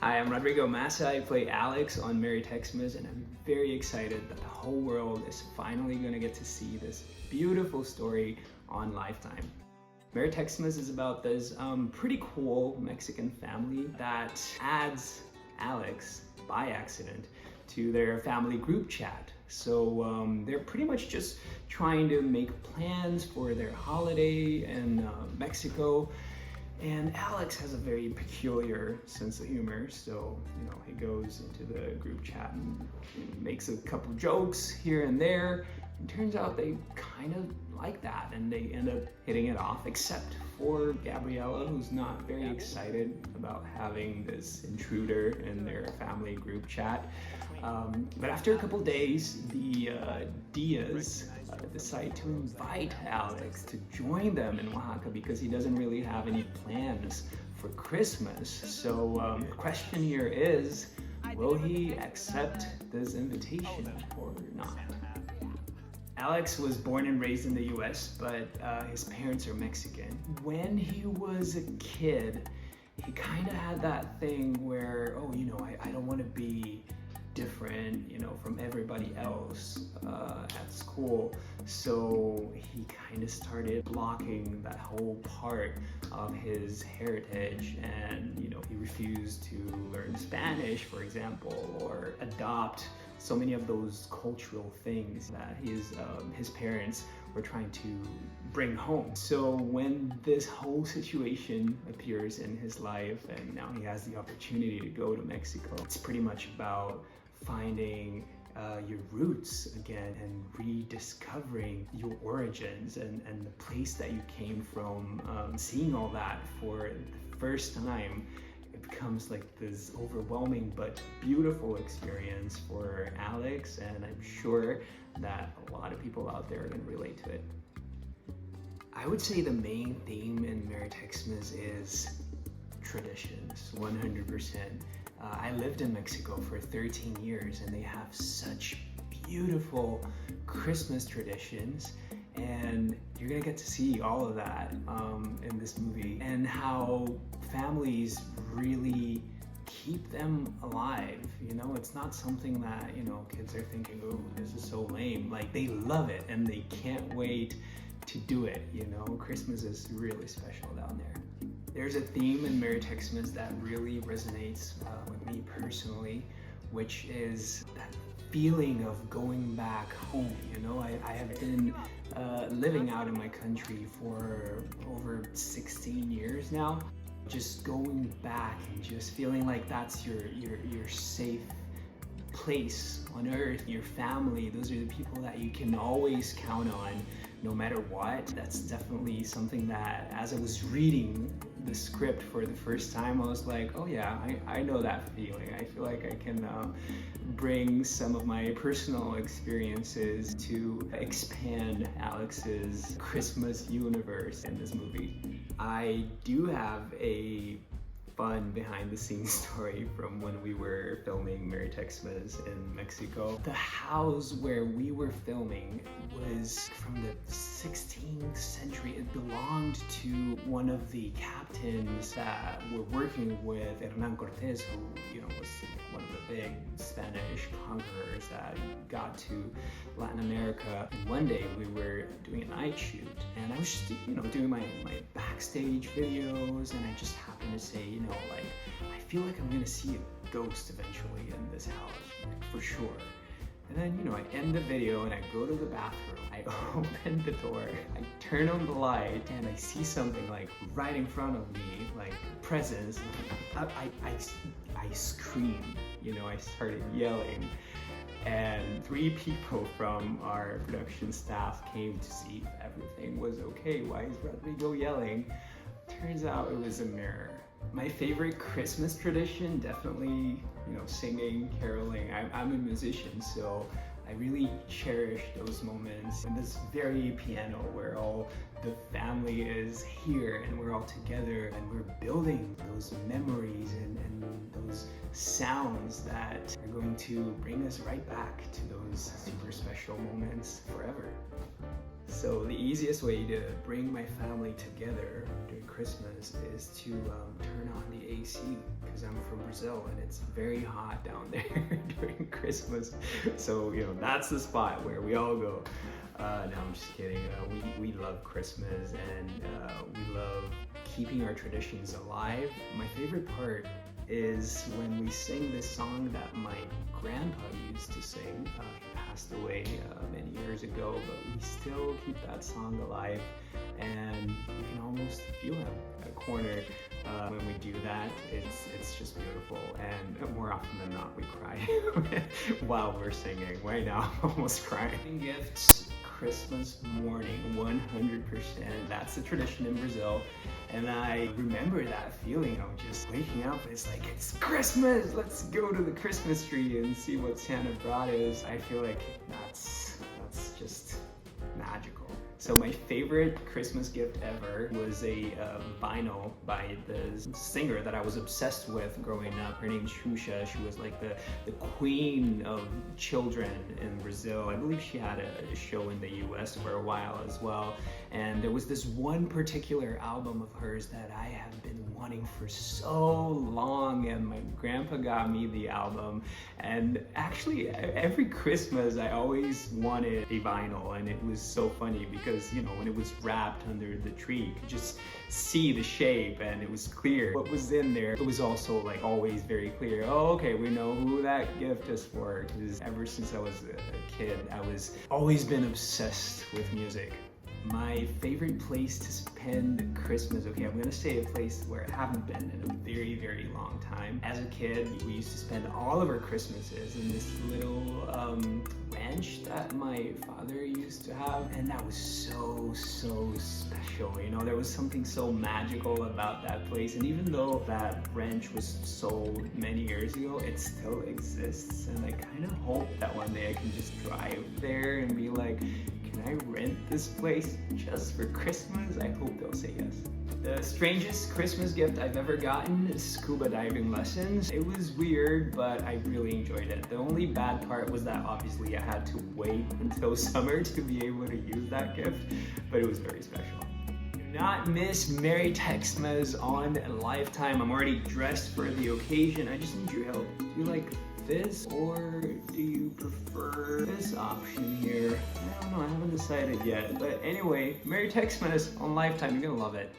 Hi, I'm Rodrigo Massa. I play Alex on Merry Textmas, and I'm very excited that the whole world is finally going to get to see this beautiful story on Lifetime. Merry Textmas is about this pretty cool Mexican family that adds Alex by accident to their family group chat. So they're pretty much just trying to make plans for their holiday in Mexico. And Alex has a very peculiar sense of humor, so he goes into the group chat and makes a couple jokes here and there. And turns out they kind of like that, and they end up hitting it off, except for Gabriella, who's not very excited about having this intruder in their family group chat. But after a couple days, the Diaz decide to invite Alex to join them in Oaxaca because he doesn't really have any plans for Christmas. So the question here is, will he accept this invitation or not? Alex was born and raised in the US, but his parents are Mexican. When he was a kid, he kind of had that thing where, I don't want to be different, from everybody else at school. So he kind of started blocking that whole part of his heritage, and he refused to learn Spanish, for example, or adopt so many of those cultural things that his parents were trying to bring home. So when this whole situation appears in his life and now he has the opportunity to go to Mexico, it's pretty much about finding your roots again and rediscovering your origins and the place that you came from. Seeing all that for the first time, it becomes like this overwhelming but beautiful experience for Alex, and I'm sure that a lot of people out there can relate to it. I would say the main theme in Merry Textmas is traditions, 100%. I lived in Mexico for 13 years, and they have such beautiful Christmas traditions, and you're gonna get to see all of that in this movie, and how families really keep them alive. It's not something that kids are thinking, oh, this is so lame. Like, they love it and they can't wait to do it. Christmas is really special down there. There's a theme in Merry Textmas that really resonates with me personally, which is that feeling of going back home. I have been living out in my country for over 16 years now. Just going back and just feeling like that's your safe place on earth, your family. Those are the people that you can always count on no matter what. That's definitely something that, as I was reading the script for the first time, I was like, oh yeah, I know that feeling. I feel like I can bring some of my personal experiences to expand Alex's Christmas universe in this movie. I do have a fun behind the scenes story from when we were filming Merry Textmas in Mexico. The house where we were filming was from the 16th century. It belonged to one of the captains that were working with Hernan Cortés, who was one of the big Spanish conquerors that got to Latin America. And one day we were doing a night shoot, and I was just doing my backstage videos, and I just happened to say, I feel like I'm gonna see a ghost eventually in this house, for sure. And then, I end the video and I go to the bathroom, I open the door, I turn on the light, and I see something like right in front of me, like presence. I scream, I started yelling. And 3 people from our production staff came to see if everything was okay. Why is Rodrigo yelling? Turns out it was a mirror. My favorite Christmas tradition, definitely, singing, caroling. I'm a musician, so I really cherish those moments. And this very piano where all the family is here and we're all together and we're building those memories and those sounds that are going to bring us right back to those super special moments forever. So the easiest way to bring my family together during Christmas is to turn on the AC, because I'm from Brazil and it's very hot down there during Christmas. So, that's the spot where we all go. No, I'm just kidding. We love Christmas, and we love keeping our traditions alive. My favorite part is when we sing this song that my grandpa used to sing. He passed away many years ago, but we still keep that song alive, and you can almost feel him at a corner. When we do that, it's just beautiful, and more often than not we cry while we're singing. Right now I'm almost crying. Gifts Christmas morning, 100%. That's the tradition in Brazil, and I remember that feeling of just waking up. It's like, it's Christmas, let's go to the Christmas tree and see what Santa brought us. I feel like that's just magical. So my favorite Christmas gift ever was a vinyl by the singer that I was obsessed with growing up. Her name's Xuxa. She was like the queen of children in Brazil. I believe she had a show in the US for a while as well. And there was this one particular album of hers that I have been wanting for so long, and my grandpa got me the album. And actually every Christmas I always wanted a vinyl, and it was so funny because when it was wrapped under the tree, you could just see the shape and it was clear what was in there. It was also like always very clear. Oh, okay, we know who that gift is for, because ever since I was a kid, I was always been obsessed with music. My favorite place to spend Christmas, okay, I'm gonna say a place where I haven't been in a very, very long time. As a kid, we used to spend all of our Christmases in this little ranch that my father used to have, and that was so special. There was something so magical about that place, and even though that ranch was sold many years ago, it still exists, and I kind of hope that one day I can just drive there and be like, can I rent this place just for Christmas? I hope they'll say yes. The strangest Christmas gift I've ever gotten is scuba diving lessons. It was weird, but I really enjoyed it. The only bad part was that obviously I had to wait until summer to be able to use that gift, but it was very special. Do not miss Merry Textmas on Lifetime. I'm already dressed for the occasion. I just need your help. Do you like this, or do you prefer this option here? I don't know, I haven't decided yet. But anyway, Merry Textmas on Lifetime. You're gonna love it.